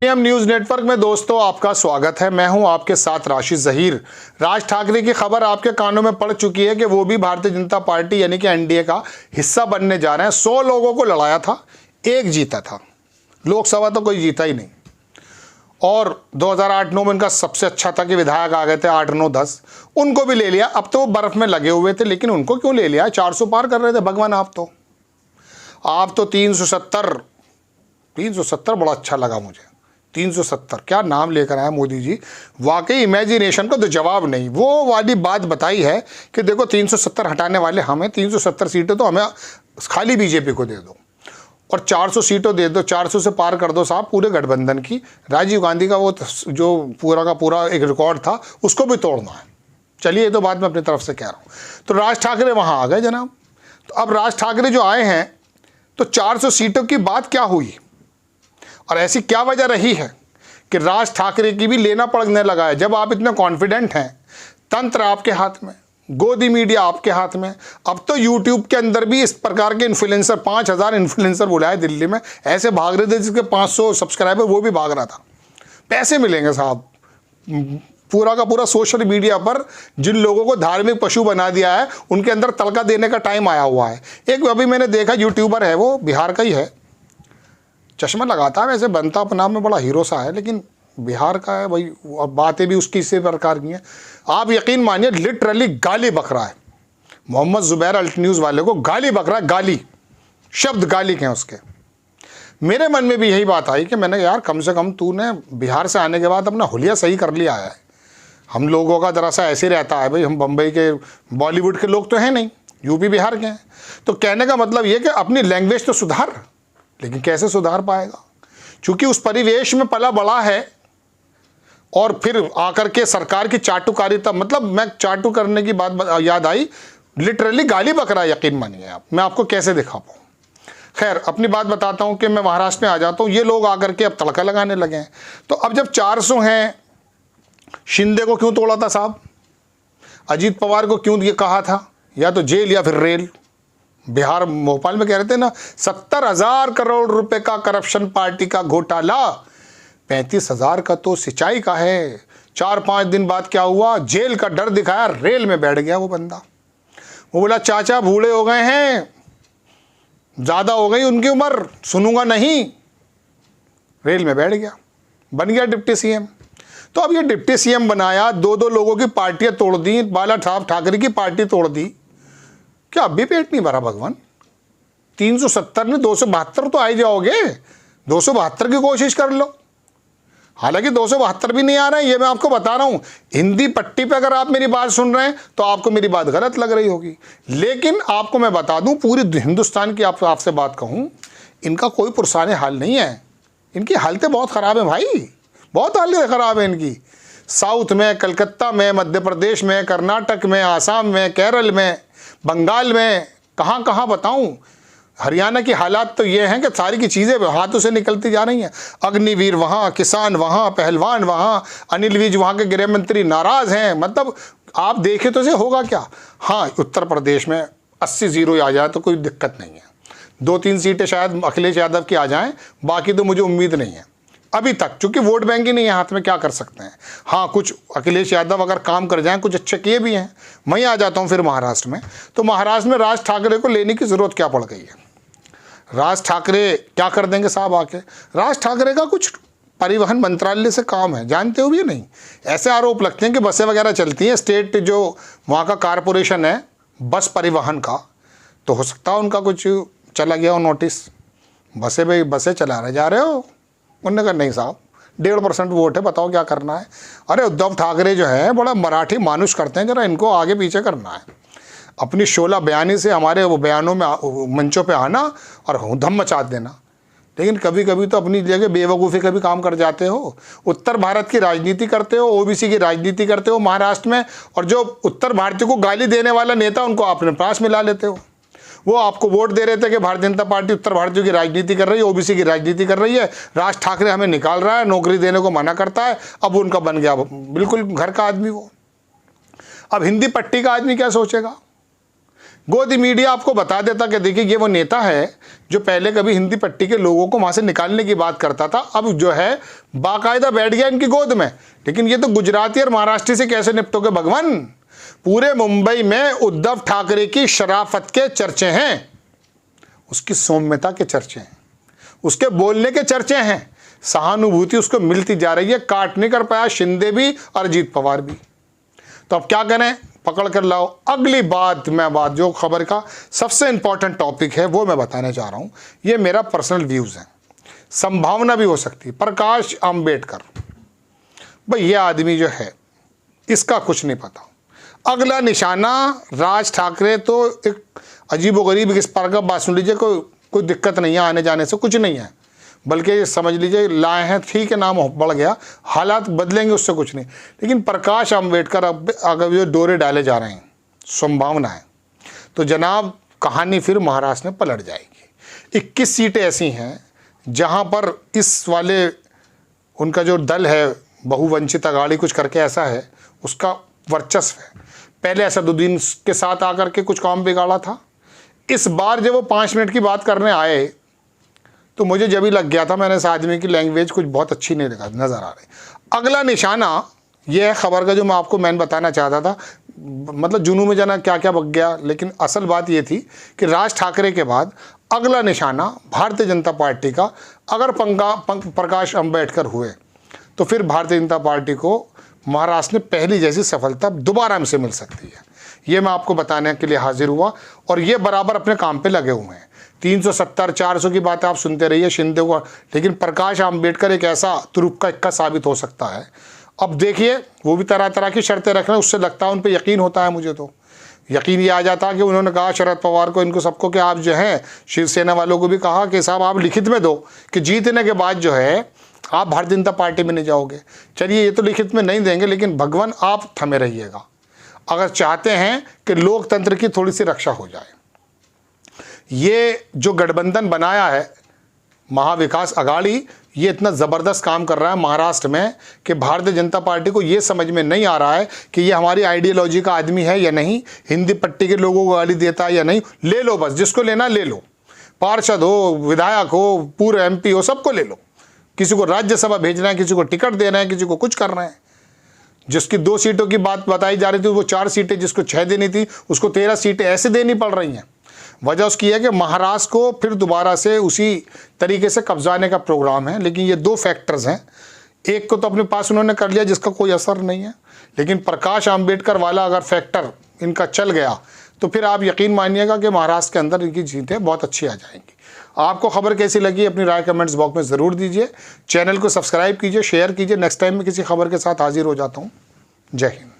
M news network में दोस्तों आपका स्वागत है। मैं हूं आपके साथ राशिद जहीर। राज ठाकरे की खबर आपके कानों में पड़ चुकी है कि वो भी भारतीय जनता पार्टी यानी कि एनडीए का हिस्सा बनने जा रहे हैं। 100 लोगों को लड़ाया था, एक जीता था। लोकसभा तो कोई जीता ही नहीं। और 2008-9 में इनका सबसे अच्छा था कि विधायक आ गए थे 8, 9, 10, उनको भी ले लिया। अब तो वो बर्फ में लगे हुए थे, लेकिन उनको क्यों ले लिया? 400 पार कर रहे थे भगवान। आप तो 370 बड़ा अच्छा लगा मुझे। 370 क्या नाम लेकर आया मोदी जी। वाकई इमेजिनेशन का तो जवाब नहीं। वो वाली बात बताई है कि देखो 370 हटाने वाले हमें, 370 सीटें तो हमें खाली बीजेपी को दे दो और 400 सीटें दे दो। 400 से पार कर दो साहब पूरे गठबंधन की। राजीव गांधी का वो जो पूरा का पूरा एक रिकॉर्ड था उसको भी तोड़ना है। चलिए, ये तो बात मैं अपनी तरफ से कह रहा हूँ। तो राज ठाकरे वहाँ आ गए जनाब। तो अब राज ठाकरे जो आए हैं तो 400 सीटों की बात क्या हुई और ऐसी क्या वजह रही है कि राज ठाकरे की भी लेना पड़ने लगा है? जब आप इतने कॉन्फिडेंट हैं, तंत्र आपके हाथ में, गोदी मीडिया आपके हाथ में। अब तो यूट्यूब के अंदर भी इस प्रकार के इन्फ्लुएंसर, 5000 इन्फ्लुएंसर बुलाए दिल्ली में, ऐसे भाग रहे थे जिसके 500 सब्सक्राइबर, वो भी भाग रहा था। पैसे मिलेंगे साहब। पूरा का पूरा सोशल मीडिया पर जिन लोगों को धार्मिक पशु बना दिया है उनके अंदर तड़का देने का टाइम आया हुआ है। एक अभी मैंने देखा यूट्यूबर है, वो बिहार का ही है, चश्मा लगाता है, वैसे बनता अपने आप में बड़ा हीरो सा है, लेकिन बिहार का है भाई। और बातें भी उसकी इसी प्रकार की हैं। आप यकीन मानिए, लिटरली गाली बक रहा है। मोहम्मद जुबैर अल्ट न्यूज़ वाले को गाली बक रहा है। गाली, शब्द गाली के हैं उसके। मेरे मन में भी यही बात आई कि मैंने यार कम से कम तूने बिहार से आने के बाद अपना हुलिया सही कर लिया है। हम लोगों का दरअसल ऐसे रहता है भाई, हम बम्बई के बॉलीवुड के लोग तो हैं नहीं, यूपी बिहार के हैं। तो कहने का मतलब ये कि अपनी लैंग्वेज तो सुधार। लेकिन कैसे सुधार पाएगा? क्योंकि उस परिवेश में पला बड़ा है और फिर आकर के सरकार की चाटुकारिता, मतलब मैं चाटू करने की बात याद आई, लिटरली गाली बक रहा है। यकीन मानिए आप, मैं आपको कैसे दिखा पाऊँ। खैर, अपनी बात बताता हूँ कि मैं महाराष्ट्र में आ जाता हूँ। ये लोग आकर के अब तड़का लगाने लगे हैं। तो अब जब 400 हैं, शिंदे को क्यों तोड़ा था साहब? अजीत पवार को क्यों ये कहा था या तो जेल या फिर रेल? बिहार भोपाल में कह रहे थे ना, 70,000 करोड़ रुपए का करप्शन पार्टी का घोटाला, 35,000 का तो सिंचाई का है। 4-5 दिन बाद क्या हुआ? जेल का डर दिखाया, रेल में बैठ गया वो बंदा। वो बोला चाचा बूढ़े हो गए हैं, ज़्यादा हो गई उनकी उम्र, सुनूंगा नहीं। रेल में बैठ गया, बन गया डिप्टी सीएम। तो अब ये डिप्टी सीएम बनाया, 2-2 लोगों की पार्टियां तोड़ दी, बाला साहब ठाकरे की पार्टी तोड़ दी। क्या अब भी पेट नहीं भरा भगवान? 370 में 272 तो आ ही जाओगे। 272 की कोशिश कर लो। हालांकि 272 भी नहीं आ रहे हैं, ये मैं आपको बता रहा हूं। हिंदी पट्टी पे अगर आप मेरी बात सुन रहे हैं तो आपको मेरी बात गलत लग रही होगी, लेकिन आपको मैं बता दूं, पूरी हिंदुस्तान की आपसे बात कहूं, इनका कोई पुरसाने हाल नहीं है। इनकी हालतें बहुत ख़राब है भाई, बहुत हालतें ख़राब है इनकी। साउथ में, कलकत्ता में, मध्य प्रदेश में, कर्नाटक में, आसाम में, केरल में, बंगाल में, कहाँ कहाँ बताऊं। हरियाणा की हालात तो ये हैं कि सारी की चीज़ें हाथों से निकलती जा रही हैं। अग्निवीर वहाँ, किसान वहाँ, पहलवान वहाँ, अनिल विज वहाँ के गृह मंत्री नाराज़ हैं। मतलब आप देखें तो से होगा क्या। हाँ, उत्तर प्रदेश में 80-0 आ जाए तो कोई दिक्कत नहीं है। 2-3 सीटें शायद अखिलेश यादव की आ जाएँ, बाकी तो मुझे उम्मीद नहीं है अभी तक, क्योंकि वोट बैंक ही नहीं है हाथ में, क्या कर सकते हैं। हाँ, कुछ अखिलेश यादव अगर काम कर जाएं, कुछ अच्छे किए भी हैं। मैं आ जाता हूं फिर महाराष्ट्र में। तो महाराष्ट्र में राज ठाकरे को लेने की ज़रूरत क्या पड़ गई है? राज ठाकरे क्या कर देंगे साहब आके? राज ठाकरे का कुछ परिवहन मंत्रालय से काम है, जानते हो भी नहीं। ऐसे आरोप लगते हैं कि बसें वगैरह चलती हैं, स्टेट जो वहाँ का कारपोरेशन है बस परिवहन का, तो हो सकता है उनका कुछ चला गया हो नोटिस, बसें चला रहे जा रहे हो। उन्होंने कहा नहीं साहब, 1.5% वोट है, बताओ क्या करना है। अरे उद्धव ठाकरे जो है बड़ा मराठी मानुष करते हैं, जरा इनको आगे पीछे करना है। अपनी शोला बयानी से हमारे वो बयानों में मंचों पे आना और धम मचा देना, लेकिन कभी कभी तो अपनी जगह बेवकूफ़ी का भी काम कर जाते हो। उत्तर भारत की राजनीति करते हो, ओबीसी की राजनीति करते हो महाराष्ट्र में, और जो उत्तर भारतीय को गाली देने वाला नेता उनको अपने पास मिला लेते हो। वो आपको वोट दे रहे थे कि भारतीय जनता पार्टी उत्तर भारतीयों की राजनीति कर रही है, ओबीसी की राजनीति कर रही है, राज ठाकरे हमें निकाल रहा है, नौकरी देने को मना करता है। अब उनका बन गया बिल्कुल घर का आदमी वो। अब हिंदी पट्टी का आदमी क्या सोचेगा गोदी मीडिया आपको बता देता कि देखिए ये वो नेता है जो पहले कभी हिंदी पट्टी के लोगों को वहाँ से निकालने की बात करता था, अब जो है बाकायदा बैठ गया इनकी गोद में। लेकिन ये तो गुजराती और महाराष्ट्री से कैसे निपटोगे भगवान? पूरे मुंबई में उद्धव ठाकरे की शराफत के चर्चे हैं, उसकी सौम्यता के चर्चे हैं, उसके बोलने के चर्चे हैं। सहानुभूति उसको मिलती जा रही है, काट नहीं कर पाया शिंदे भी और अजीत पवार भी। तो अब क्या करें? पकड़ कर लाओ। अगली बात जो खबर का सबसे इंपॉर्टेंट टॉपिक है वो मैं बताने जा रहा हूं। ये मेरा पर्सनल व्यूज है, संभावना भी हो सकती है। प्रकाश आंबेडकर, भाई ये आदमी जो है इसका कुछ नहीं पता। अगला निशाना राज ठाकरे, तो एक अजीबोगरीब इस पर का बात सुन लीजिए, कोई दिक्कत नहीं है, आने जाने से कुछ नहीं है, बल्कि समझ लीजिए लाए हैं, ठीक है, नाम बढ़ गया, हालात बदलेंगे उससे कुछ नहीं। लेकिन प्रकाश आंबेडकर अब अगर ये डोरे डाले जा रहे हैं, संभावना है, तो जनाब कहानी फिर महाराष्ट्र में पलट जाएगी। 21 सीटें ऐसी हैं जहां पर इस वाले उनका जो दल है बहुवंचित अघाड़ी कुछ करके ऐसा है, उसका वर्चस्व है। पहले असदुद्दीन के साथ आकर के कुछ काम बिगाड़ा था। इस बार जब वो 5 मिनट की बात करने आए तो मुझे जब ही लग गया था, मैंने इस आदमी की लैंग्वेज कुछ बहुत अच्छी नहीं नज़र आ रही। अगला निशाना ये है खबर का जो मैं आपको बताना चाहता था, मतलब जुनून में जाना क्या क्या बक गया, लेकिन असल बात ये थी कि राज ठाकरे के बाद अगला निशाना भारतीय जनता पार्टी का अगर प्रकाश आंबेडकर हुए तो फिर भारतीय जनता पार्टी को महाराष्ट्र में पहली जैसी सफलता दोबारा से मिल सकती है। ये मैं आपको बताने के लिए हाजिर हुआ और ये बराबर अपने काम पे लगे हुए हैं। 370 400 की बात आप सुनते रहिए शिंदे को, लेकिन प्रकाश आंबेडकर एक ऐसा तुरुप का इक्का साबित हो सकता है। अब देखिए वो भी तरह तरह की शर्तें रख रहे हैं, उससे लगता है उन पर यकीन होता है। मुझे तो यकीन ये आ जाता है कि उन्होंने कहा शरद पवार को, इनको सबको, कि आप जो हैं शिवसेना वालों को भी कहा कि साहब आप लिखित में दो कि जीतने के बाद जो है आप भारतीय जनता पार्टी में नहीं जाओगे। चलिए ये तो लिखित में नहीं देंगे, लेकिन भगवान आप थमे रहिएगा अगर चाहते हैं कि लोकतंत्र की थोड़ी सी रक्षा हो जाए। ये जो गठबंधन बनाया है महाविकास अघाड़ी, ये इतना ज़बरदस्त काम कर रहा है महाराष्ट्र में कि भारतीय जनता पार्टी को ये समझ में नहीं आ रहा है कि ये हमारी आइडियोलॉजी का आदमी है या नहीं, हिंदी पट्टी के लोगों को गाली देता है या नहीं। ले लो बस, जिसको लेना ले लो, पार्षद हो, विधायक हो, पूर्व MP हो, सबको ले लो। किसी को राज्यसभा भेजना है, किसी को टिकट देना है, किसी को कुछ करना है। जिसकी 2 सीटों की बात बताई जा रही थी वो 4 सीटें, जिसको 6 देनी थी उसको 13 सीटें ऐसे देनी पड़ रही हैं। वजह उसकी है कि महाराष्ट्र को फिर दोबारा से उसी तरीके से कब्जाने का प्रोग्राम है। लेकिन ये 2 फैक्टर्स हैं, एक को तो अपने पास उन्होंने कर लिया जिसका कोई असर नहीं है, लेकिन प्रकाश आंबेडकर वाला अगर फैक्टर इनका चल गया तो फिर आप यकीन मानिएगा कि महाराष्ट्र के अंदर इनकी जीतें बहुत अच्छी आ जाएंगी। आपको खबर कैसी लगी अपनी राय कमेंट्स बॉक्स में ज़रूर दीजिए। चैनल को सब्सक्राइब कीजिए, शेयर कीजिए। नेक्स्ट टाइम में किसी खबर के साथ हाजिर हो जाता हूँ। जय हिंद।